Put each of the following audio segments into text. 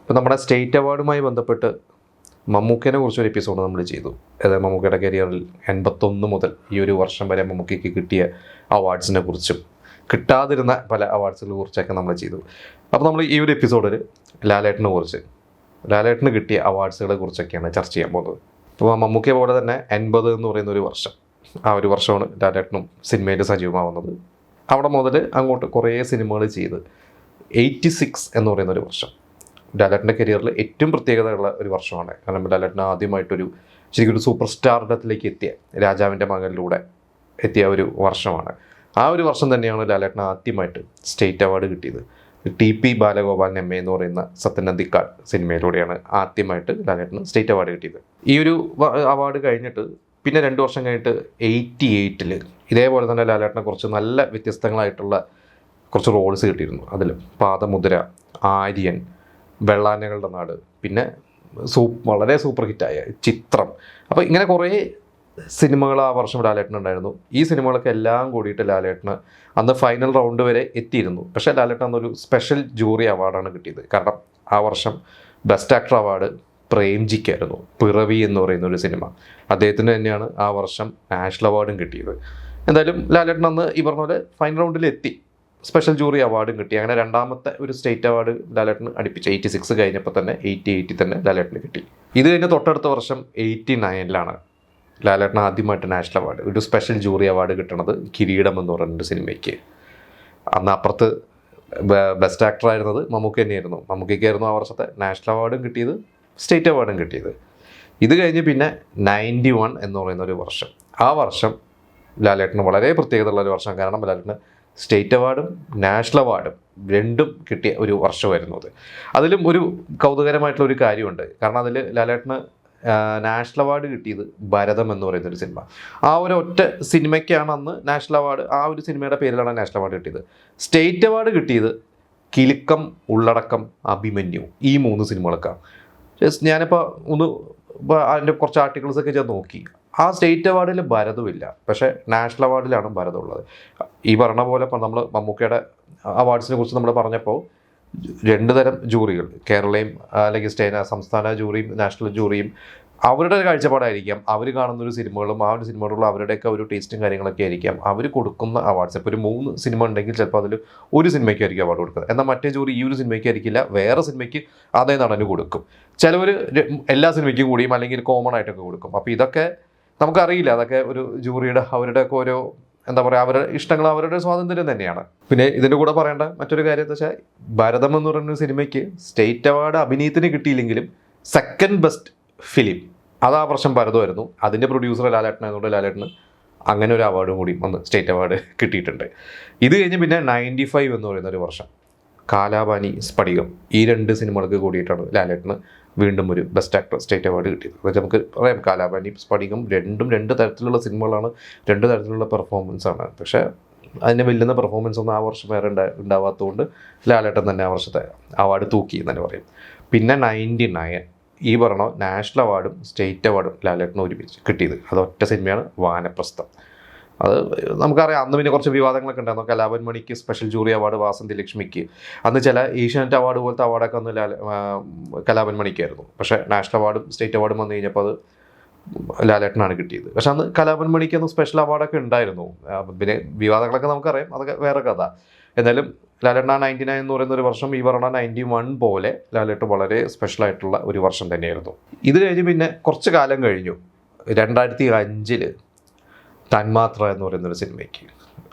ഇപ്പോൾ നമ്മുടെ സ്റ്റേറ്റ് അവാർഡുമായി ബന്ധപ്പെട്ട് മമ്മൂക്കേനെ കുറിച്ചൊരു എപ്പിസോഡ് നമ്മൾ ചെയ്തു. അതായത് മമ്മൂക്കയുടെ കരിയറിൽ 81 മുതൽ ഈ ഒരു വർഷം വരെ മമ്മൂക്കയ്ക്ക് കിട്ടിയ അവാർഡ്സിനെ കുറിച്ചും കിട്ടാതിരുന്ന പല അവാർഡ്സിനെ കുറിച്ചൊക്കെ നമ്മൾ ചെയ്തു. അപ്പോൾ നമ്മൾ ഈ ഒരു എപ്പിസോഡിൽ ലാലേട്ടന് കിട്ടിയ അവാർഡ്സുകളെ കുറിച്ചൊക്കെയാണ് ചർച്ച ചെയ്യാൻ പോകുന്നത്. അപ്പോൾ മമ്മൂക്കയെ പോലെ തന്നെ 80 എന്ന് പറയുന്ന ഒരു വർഷം, ആ ഒരു വർഷമാണ് ലാലേട്ടനും സിനിമയിൽ സജീവമാവുന്നത്. അവിടെ മുതൽ അങ്ങോട്ട് കുറേ സിനിമകൾ ചെയ്ത് 86 എന്ന് പറയുന്ന ഒരു വർഷം ലാലേട്ടൻ്റെ കരിയറിൽ ഏറ്റവും പ്രത്യേകതയുള്ള ഒരു വർഷമാണ്. കാരണം ലാലേട്ടൻ ആദ്യമായിട്ടൊരു ശരിക്കും ഒരു സൂപ്പർ സ്റ്റാർഡത്തിലേക്ക് എത്തിയ രാജാവിൻ്റെ മകനിലൂടെ എത്തിയ ഒരു വർഷമാണ്. ആ ഒരു വർഷം തന്നെയാണ് ലാലേട്ടൻ ആദ്യമായിട്ട് സ്റ്റേറ്റ് അവാർഡ് കിട്ടിയത്. TP ബാലഗോപാലൻ MA എന്ന് പറയുന്ന സത്യൻ അന്തിക്കാട് സിനിമയിലൂടെയാണ് ആദ്യമായിട്ട് ലാലേട്ടന് സ്റ്റേറ്റ് അവാർഡ് കിട്ടിയത്. ഈ ഒരു അവാർഡ് കഴിഞ്ഞിട്ട് പിന്നെ 2 വർഷം കഴിഞ്ഞിട്ട് 88-ൽ ഇതേപോലെ തന്നെ ലാലേട്ടനെ കുറച്ച് നല്ല വ്യത്യസ്തങ്ങളായിട്ടുള്ള കുറച്ച് റോൾസ് കിട്ടിയിരുന്നു. അതിൽ പാദമുദ്ര, ആര്യൻ, വെള്ളാനകളുടെ നാട്, പിന്നെ വളരെ സൂപ്പർ ഹിറ്റായ ചിത്രം. അപ്പോൾ ഇങ്ങനെ കുറേ സിനിമകൾ ആ വർഷം ലാലേട്ടനുണ്ടായിരുന്നു. ഈ സിനിമകളൊക്കെ എല്ലാം കൂടിയിട്ട് ലാലേട്ടന് അന്ന് ഫൈനൽ റൗണ്ട് വരെ എത്തിയിരുന്നു. പക്ഷേ ലാലേട്ടൻ അന്നൊരു സ്പെഷ്യൽ ജൂറി അവാർഡാണ് കിട്ടിയത്. കാരണം ആ വർഷം ബെസ്റ്റ് ആക്ടർ അവാർഡ് പ്രേംജിക്കായിരുന്നു. പിറവി എന്ന് പറയുന്ന ഒരു സിനിമ, അദ്ദേഹത്തിന് തന്നെയാണ് ആ വർഷം നാഷണൽ അവാർഡും കിട്ടിയത്. എന്തായാലും ലാലേട്ടൻ അന്ന് ഈ പറഞ്ഞ പോലെ ഫൈനൽ റൗണ്ടിൽ എത്തി, സ്പെഷ്യൽ ജൂറി അവാർഡും കിട്ടി. അങ്ങനെ രണ്ടാമത്തെ ഒരു സ്റ്റേറ്റ് അവാർഡ് ലാലേട്ടന് അടുപ്പിച്ച് 86 കഴിഞ്ഞപ്പോൾ തന്നെ 88 തന്നെ ലാലേട്ടന് കിട്ടി. ഇത് കഴിഞ്ഞ് തൊട്ടടുത്ത വർഷം 89-ലാണ് ലാലേട്ടൻ ആദ്യമായിട്ട് നാഷണൽ അവാർഡ്, ഒരു സ്പെഷ്യൽ ജൂറി അവാർഡ് കിട്ടണത് കിരീടം എന്ന് പറയുന്നൊരു സിനിമയ്ക്ക്. അന്ന് അപ്പുറത്ത് ബെസ്റ്റ് ആക്ടർ ആയിരുന്നത് മമ്മൂക്ക തന്നെയായിരുന്നു. മമ്മൂക്കയ്ക്കായിരുന്നു ആ വർഷത്തെ നാഷണൽ അവാർഡും കിട്ടിയത്, സ്റ്റേറ്റ് അവാർഡും കിട്ടിയത്. ഇത് കഴിഞ്ഞ് പിന്നെ 91 എന്ന് പറയുന്ന ഒരു വർഷം, ആ വർഷം ലാലേട്ടന് വളരെ പ്രത്യേകതയുള്ള ഒരു വർഷം. കാരണം ലാലേട്ടന് സ്റ്റേറ്റ് അവാർഡും നാഷണൽ അവാർഡും രണ്ടും കിട്ടിയ ഒരു വർഷമായിരുന്നു അത്. അതിലും ഒരു കൗതുകരമായിട്ടുള്ള ഒരു കാര്യമുണ്ട്. കാരണം അതിൽ ലാലേട്ടന് നാഷണൽ അവാർഡ് കിട്ടിയത് ഭരതം എന്ന് പറയുന്നൊരു സിനിമ. ആ ഒരു ഒറ്റ സിനിമയ്ക്കാണ് അന്ന് നാഷണൽ അവാർഡ്, ആ ഒരു സിനിമയുടെ പേരിലാണ് നാഷണൽ അവാർഡ് കിട്ടിയത്. സ്റ്റേറ്റ് അവാർഡ് കിട്ടിയത് കിലുക്കം, ഉള്ളടക്കം, അഭിമന്യു, ഈ 3 സിനിമകൾക്കാണ്. ഞാനിപ്പോൾ അതിൻ്റെ കുറച്ച് ആർട്ടിക്കിൾസൊക്കെ ഞാൻ നോക്കി. ആ സ്റ്റേറ്റ് അവാർഡിൽ ഭരതമില്ല, പക്ഷേ നാഷണൽ അവാർഡിലാണ് ഭരതം ഉള്ളത്. ഈ പറഞ്ഞ പോലെ ഇപ്പം നമ്മൾ മമ്മൂക്കയുടെ അവാർഡ്സിനെ കുറിച്ച് നമ്മൾ പറഞ്ഞപ്പോൾ 2 തരം ജൂറികൾ, കേരളയും അല്ലെങ്കിൽ സംസ്ഥാന ജൂറിയും നാഷണൽ ജൂറിയും, അവരുടെ കാഴ്ചപ്പാടായിരിക്കാം അവർ കാണുന്നൊരു സിനിമകളും ആ ഒരു സിനിമകളുള്ള അവരുടെയൊക്കെ ഒരു ടേസ്റ്റും കാര്യങ്ങളൊക്കെ ആയിരിക്കാം അവർ കൊടുക്കുന്ന അവാർഡ്സ്. ഇപ്പോൾ ഒരു 3 സിനിമ ഉണ്ടെങ്കിൽ ചിലപ്പോൾ അതിൽ ഒരു സിനിമയ്ക്കായിരിക്കും അവാർഡ് കൊടുക്കുന്നത്. എന്നാൽ മറ്റേ ജൂറി ഈ ഒരു സിനിമയ്ക്കായിരിക്കില്ല, വേറെ സിനിമയ്ക്ക് അതേ നടന് കൊടുക്കും. ചിലവർ എല്ലാ സിനിമയ്ക്കും കൂടിയും അല്ലെങ്കിൽ കോമൺ ആയിട്ടൊക്കെ കൊടുക്കും. അപ്പോൾ ഇതൊക്കെ നമുക്കറിയില്ല, അതൊക്കെ ഒരു ജൂറിയുടെ അവരുടെയൊക്കെ ഓരോ എന്താ പറയുക, അവരുടെ ഇഷ്ടങ്ങൾ, അവരുടെ സ്വാതന്ത്ര്യം തന്നെയാണ്. പിന്നെ ഇതിൻ്റെ കൂടെ പറയേണ്ട മറ്റൊരു കാര്യം എന്താ വെച്ചാൽ, ഭരതം എന്ന് പറയുന്ന സിനിമയ്ക്ക് സ്റ്റേറ്റ് അവാർഡ് അഭിനയത്തിന് കിട്ടിയില്ലെങ്കിലും സെക്കൻഡ് ബെസ്റ്റ് ഫിലിം അത് ആ വർഷം ഭരതമായിരുന്നു. അതിൻ്റെ പ്രൊഡ്യൂസർ ലാലേട്ടനായതുകൊണ്ട് ലാലേട്ടന് അങ്ങനെ ഒരു അവാർഡും കൂടി വന്ന് സ്റ്റേറ്റ് അവാർഡ് കിട്ടിയിട്ടുണ്ട്. ഇത് കഴിഞ്ഞ് പിന്നെ 95 എന്ന് പറയുന്ന ഒരു വർഷം, കാലാപാനി, സ്ഫടികം, ഈ 2 സിനിമകൾക്ക് കൂടിയിട്ടാണ് ലാലേട്ടന് വീണ്ടും ഒരു ബെസ്റ്റ് ആക്ടർ സ്റ്റേറ്റ് അവാർഡ് കിട്ടിയത്. അതായത് നമുക്ക് പറയാം, കാലാപാനി, സ്ഫടികം രണ്ടും 2 തരത്തിലുള്ള സിനിമകളാണ്, 2 തരത്തിലുള്ള പെർഫോമൻസാണ്. പക്ഷേ അതിനെ വെല്ലുന്ന പെർഫോമൻസ് ഒന്നും ആ വർഷം വേറെ ഉണ്ടാവാത്തതുകൊണ്ട് ലാലേട്ടൻ തന്നെ ആ വർഷത്തെ അവാർഡ് തൂക്കി എന്ന് തന്നെ പറയും. പിന്നെ 99 ഈ പറഞ്ഞ നാഷണൽ അവാർഡും സ്റ്റേറ്റ് അവാർഡും ലാലേട്ടന് ഒരുമിച്ച് കിട്ടിയത് അതൊറ്റ സിനിമയാണ്, വാനപ്രസ്ഥം. അത് നമുക്കറിയാം, അന്ന് പിന്നെ കുറച്ച് വിവാദങ്ങളൊക്കെ ഉണ്ടായിരുന്നു. കലാഭവൻ മണിക്ക് സ്പെഷ്യൽ ജൂറി അവാർഡ്, വാസന്തി ലക്ഷ്മിക്ക്, അന്ന് ചില ഏഷ്യാനെറ്റ് അവാർഡ് പോലത്തെ അവാർഡൊക്കെ അന്ന് കലാഭവൻ മണിക്കായിരുന്നു. പക്ഷേ നാഷണൽ അവാർഡും സ്റ്റേറ്റ് അവാർഡും വന്നു കഴിഞ്ഞപ്പോൾ അത് ലാലേട്ടനാണ് കിട്ടിയത്. പക്ഷെ അന്ന് കലാഭവൻ മണിക്ക് അന്ന് സ്പെഷ്യൽ അവാർഡൊക്കെ ഉണ്ടായിരുന്നു. പിന്നെ വിവാദങ്ങളൊക്കെ നമുക്കറിയാം, അതൊക്കെ വേറെ കഥ. എന്നാലും ലാലേട്ടൻ 99 എന്ന് പറയുന്ന ഒരു വർഷം ഈ പറഞ്ഞ 91 പോലെ ലാലേട്ടൻ വളരെ സ്പെഷ്യലായിട്ടുള്ള ഒരു വർഷം തന്നെയായിരുന്നു. ഇത് കഴിഞ്ഞ് പിന്നെ കുറച്ച് കാലം കഴിഞ്ഞു, 2005 തന്മാത്ര എന്ന് പറയുന്നൊരു സിനിമയ്ക്ക്.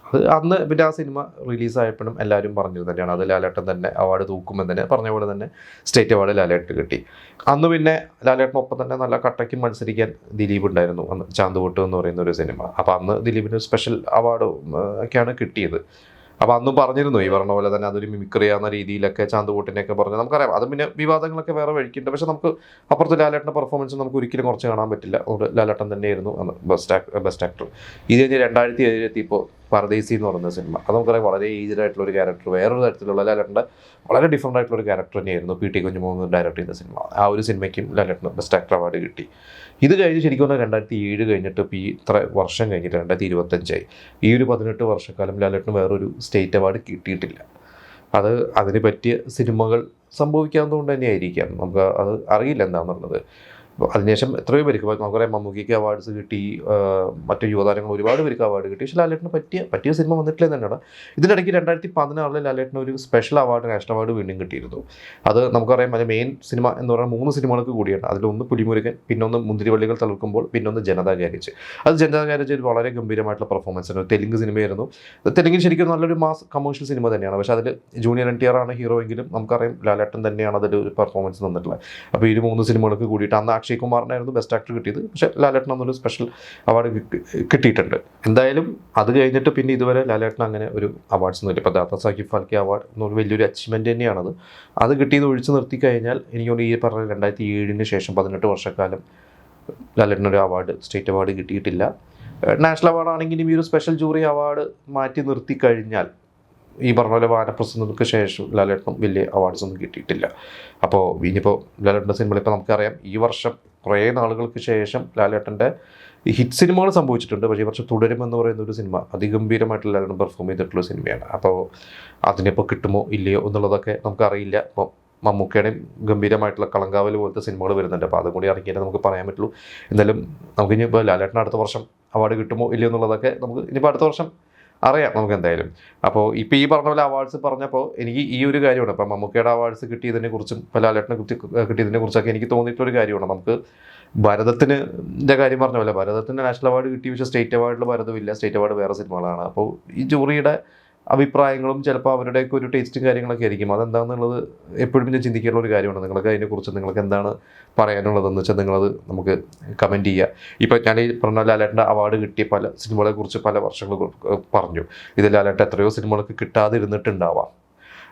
അത് അന്ന് പിന്നെ ആ സിനിമ റിലീസായപ്പോഴും എല്ലാവരും പറഞ്ഞത് തന്നെയാണ്, അത് ലാലേട്ടൻ തന്നെ അവാർഡ് തൂക്കുമെന്ന് തന്നെ പറഞ്ഞ പോലെ തന്നെ സ്റ്റേറ്റ് അവാർഡ് ലാലേട്ടൻ കിട്ടി. അന്ന് പിന്നെ ലാലേട്ടനൊപ്പം തന്നെ നല്ല കട്ടയ്ക്ക് മത്സരിക്കാൻ ദിലീപ് ഉണ്ടായിരുന്നു, അന്ന് ചാന്തുപൊട്ട് എന്ന് പറയുന്ന ഒരു സിനിമ. അപ്പോൾ അന്ന് ദിലീപിന് സ്പെഷ്യൽ അവാർഡ് ഒക്കെയാണ് കിട്ടിയത്. അപ്പോൾ അന്നും പറഞ്ഞിരുന്നു ഈ പറഞ്ഞ പോലെ തന്നെ അതൊരു മിമിക്രി ആവുന്ന രീതിയിലൊക്കെ ചാന്തുപൊട്ടിനെയൊക്കെ പറഞ്ഞ് നമുക്കറിയാം. അത് പിന്നെ വിവാദങ്ങളൊക്കെ വേറെ വഴിക്കുണ്ട്. പക്ഷേ നമുക്ക് അപ്പുറത്ത് ലാലേട്ടൻ്റെ പെർഫോമൻസ് നമുക്ക് ഒരിക്കലും കുറച്ച് കാണാൻ പറ്റില്ല. അതുകൊണ്ട് ലാലേട്ടൻ തന്നെയായിരുന്നു അന്ന് ബെസ്റ്റ് ആക്ടർ. ഇത് കഴിഞ്ഞ് 2007 എത്തിയപ്പോൾ പരദേശി എന്ന് പറയുന്ന സിനിമ, അത് നമുക്കറിയാം വളരെ ഏജ്ഡ് ആയിട്ടുള്ള ഒരു ക്യാരക്ടർ, വേറൊരു തരത്തിലുള്ള ലാലേട്ടൻ്റെ വളരെ ഡിഫറൻ്റ് ആയിട്ടുള്ള ഒരു ക്യാരക്ടർ തന്നെയായിരുന്നു. PT കുഞ്ഞുമോഹൻ ഡയറക്ട് ചെയ്ത സിനിമ. ആ ഒരു സിനിമയ്ക്കും ലാലേട്ടന് ബെസ്റ്റ് ആക്ടർ അവാർഡ് കിട്ടി. ഇത് കഴിഞ്ഞ് ശരിക്കും പറഞ്ഞാൽ 2007 കഴിഞ്ഞിട്ട് ഇപ്പോൾ ഈ ഇത്ര വർഷം കഴിഞ്ഞിട്ട് 2025 ഈ ഒരു 18 വർഷക്കാലം ലാലേട്ടന് വേറൊരു സ്റ്റേറ്റ് അവാർഡ് കിട്ടിയിട്ടില്ല. അത് അതിന് പറ്റിയ സിനിമകൾ സംഭവിക്കാവുന്നതുകൊണ്ട് തന്നെയായിരിക്കാം. നമുക്ക് അത് അറിയില്ല എന്താണെന്നുള്ളത്. അപ്പോൾ അതിനുശേഷം എത്രയോ പേർക്ക് ഇപ്പോൾ നമുക്കറിയാം മമ്മൂക്കിക്ക് അവാർഡ്സ് കിട്ടി, മറ്റു യുവതാരങ്ങൾ ഒരുപാട് പേർക്ക് അവാർഡ് കിട്ടി. പക്ഷേ ലാലേട്ടന് പറ്റിയ സിനിമ വന്നിട്ടില്ല തന്നെയാണ്. ഇതിനിടയ്ക്ക് 2016 ലാലേട്ടന് ഒരു സ്പെഷ്യൽ അവാർഡ്, നാഷണൽ അവാർഡ് വീണ്ടും കിട്ടിയിരുന്നു. അത് നമുക്കറിയാം അതിൻ്റെ മെയിൻ സിനിമ എന്ന് പറയുന്നത് 3 സിനിമകൾക്ക് കൂടിയാണ്. അതിലൊന്ന് പുലിമുരുകൻ, പിന്നൊന്ന് മുന്തിരിവള്ളികൾ തളിർക്കുമ്പോൾ, പിന്നൊന്ന് ജനതാ ഗാരേജ്. അത് ജനതാ ഗാരേജ് ഒരു വളരെ ഗംഭീരമായിട്ടുള്ള പെർഫോമൻസ് ആണ്. തെലുങ്ക് സിനിമയായിരുന്നു. തെലുങ്കിൽ ശരിക്കും നല്ലൊരു മാസ് കമേഴ്ഷ്യൽ സിനിമ തന്നെയാണ്. പക്ഷേ അതിൽ ജൂനിയർ NTR ആണ് ഹീറോ എങ്കിലും നമുക്കറിയാം ലാലേട്ടൻ തന്നെയാണ് അതിൽ ഒരു പെർഫോമൻസ് തന്നിട്ടുള്ളത്. അപ്പോൾ ഈ 3 സിനിമകൾക്ക് കൂടിയിട്ട് അന്ന് അക്ഷയ് കുമാറിനായിരുന്നു ബെസ്റ്റ് ആക്ടർ കിട്ടിയത്. പക്ഷേ ലാലേട്ടൻ അന്നൊരു സ്പെഷ്യൽ അവാർഡ് കിട്ടിയിട്ടുണ്ട്. എന്തായാലും അത് കഴിഞ്ഞിട്ട് പിന്നെ ഇതുവരെ ലാലേട്ടൻ അങ്ങനെ ഒരു അവാർഡ്സ് ഒന്നും ഇല്ല. ഇപ്പോൾ ദാദാ സാഹിബ് ഫാൽക്കെ അവാർഡ് എന്നൊരു വലിയൊരു അച്ചീവ്മെൻറ്റ് തന്നെയാണത്. അത് കിട്ടിയത് ഒഴിച്ച് നിർത്തി കഴിഞ്ഞാൽ എനിക്കൊന്ന് ഈ പറഞ്ഞ 2007 ശേഷം 18 വർഷക്കാലം ലാലേട്ടനൊരു അവാർഡ്, സ്റ്റേറ്റ് അവാർഡ് കിട്ടിയിട്ടില്ല. നാഷണൽ അവാർഡാണെങ്കിലും ഈ ഒരു സ്പെഷ്യൽ ജൂറി അവാർഡ് മാറ്റി നിർത്തി കഴിഞ്ഞാൽ ഈ പറഞ്ഞ പോലെ വാനപ്രസന്നങ്ങൾക്ക് ശേഷം ലാലേട്ടനും വലിയ അവാർഡ്സ് ഒന്നും കിട്ടിയിട്ടില്ല. അപ്പോൾ ഇനിയിപ്പോൾ ലാലേട്ടൻ്റെ സിനിമകൾ ഇപ്പോൾ നമുക്കറിയാം ഈ വർഷം കുറേ നാളുകൾക്ക് ശേഷം ലാലേട്ടൻ്റെ ഹിറ്റ് സിനിമകൾ സംഭവിച്ചിട്ടുണ്ട്. പക്ഷേ ഈ വർഷം തുടരുമെന്ന് പറയുന്ന ഒരു സിനിമ അതിഗംഭീരമായിട്ടുള്ള ലാലേട്ടൻ പെർഫോം ചെയ്തിട്ടുള്ള സിനിമയാണ്. അപ്പോൾ അതിനിപ്പോൾ കിട്ടുമോ ഇല്ലയോ എന്നുള്ളതൊക്കെ നമുക്കറിയില്ല. അപ്പോൾ മമ്മൂക്കയുടെയും ഗംഭീരമായിട്ടുള്ള കളങ്കാവൽ പോലത്തെ സിനിമകൾ വരുന്നുണ്ട്. അപ്പോൾ അതും കൂടി ഇറങ്ങിയാലേ നമുക്ക് പറയാൻ പറ്റുള്ളൂ. എന്തായാലും നമുക്കിനിപ്പോൾ ലാലേട്ടൻ അടുത്ത വർഷം അവാർഡ് കിട്ടുമോ ഇല്ലയോ എന്നുള്ളതൊക്കെ നമുക്ക് ഇനിയിപ്പോൾ അടുത്ത വർഷം അറിയാം നമുക്ക് എന്തായാലും. അപ്പോൾ ഇപ്പോൾ ഈ പറഞ്ഞ പോലെ അവാർഡ്സ് പറഞ്ഞപ്പോൾ എനിക്ക് ഈ ഒരു കാര്യമാണ്, ഇപ്പം മമ്മൂക്കയുടെ അവാർഡ്സ് കിട്ടിയതിനെ കുറിച്ചും ഇപ്പോൾ ലാലേട്ടനെ കിട്ടിയതിനെ കുറിച്ചൊക്കെ എനിക്ക് തോന്നിയിട്ടുള്ളൊരു കാര്യമാണ്. നമുക്ക് ഭരതത്തിൻ്റെ കാര്യം പറഞ്ഞ പോലെ ഭരതത്തിന് നാഷണൽ അവാർഡ് കിട്ടി, പക്ഷേ സ്റ്റേറ്റ് അവാർഡിൽ ഭരതമില്ല. സ്റ്റേറ്റ് അവാർഡ് വേറെ സിനിമകളാണ്. അപ്പോൾ ഈ ജൂറിയുടെ അഭിപ്രായങ്ങളും ചിലപ്പോൾ അവരുടെയൊക്കെ ഒരു ടേസ്റ്റും കാര്യങ്ങളൊക്കെ ആയിരിക്കും. അതെന്താണെന്നുള്ളത് എപ്പോഴും ഞാൻ ചിന്തിക്കാനുള്ള ഒരു കാര്യമാണ്. നിങ്ങൾക്ക് അതിനെക്കുറിച്ച് നിങ്ങൾക്ക് എന്താണ് പറയാനുള്ളതെന്ന് വെച്ചാൽ നിങ്ങളത് നമുക്ക് കമൻറ്റ് ചെയ്യുക. ഇപ്പോൾ ഞാൻ ഈ പറഞ്ഞ ലാലേട്ടൻ്റെ അവാർഡ് കിട്ടിയ പല സിനിമകളെക്കുറിച്ച് പല വർഷങ്ങൾ പറഞ്ഞു. ഇത് ലാലേട്ടൻ എത്രയോ സിനിമകൾക്ക് കിട്ടാതിരുന്നിട്ടുണ്ടാവാം.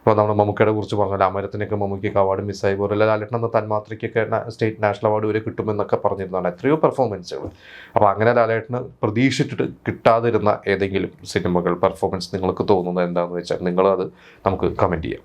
അപ്പോൾ നമ്മൾ മമ്മൂക്കയുടെ കുറിച്ച് പറഞ്ഞാൽ അമരത്തിനൊക്കെ മമ്മൂക്കിയൊക്കെ അവാർഡ് മിസ്സായി പോലെ ലാലേട്ടൻ എന്ന തന്മാത്രയ്ക്കൊക്കെ സ്റ്റേറ്റ് നാഷണൽ അവാർഡ് വരെ കിട്ടുമെന്നൊക്കെ പറഞ്ഞിരുന്നതാണ് എത്രയോ പെർഫോമൻസുകൾ. അപ്പോൾ അങ്ങനെ ലാലേട്ടന് പ്രതീക്ഷിച്ചിട്ട് കിട്ടാതിരുന്ന ഏതെങ്കിലും സിനിമകൾ പെർഫോമൻസ് നിങ്ങൾക്ക് തോന്നുന്നത് എന്താണെന്ന് വെച്ചാൽ നിങ്ങളത് നമുക്ക് കമൻറ്റ് ചെയ്യാം.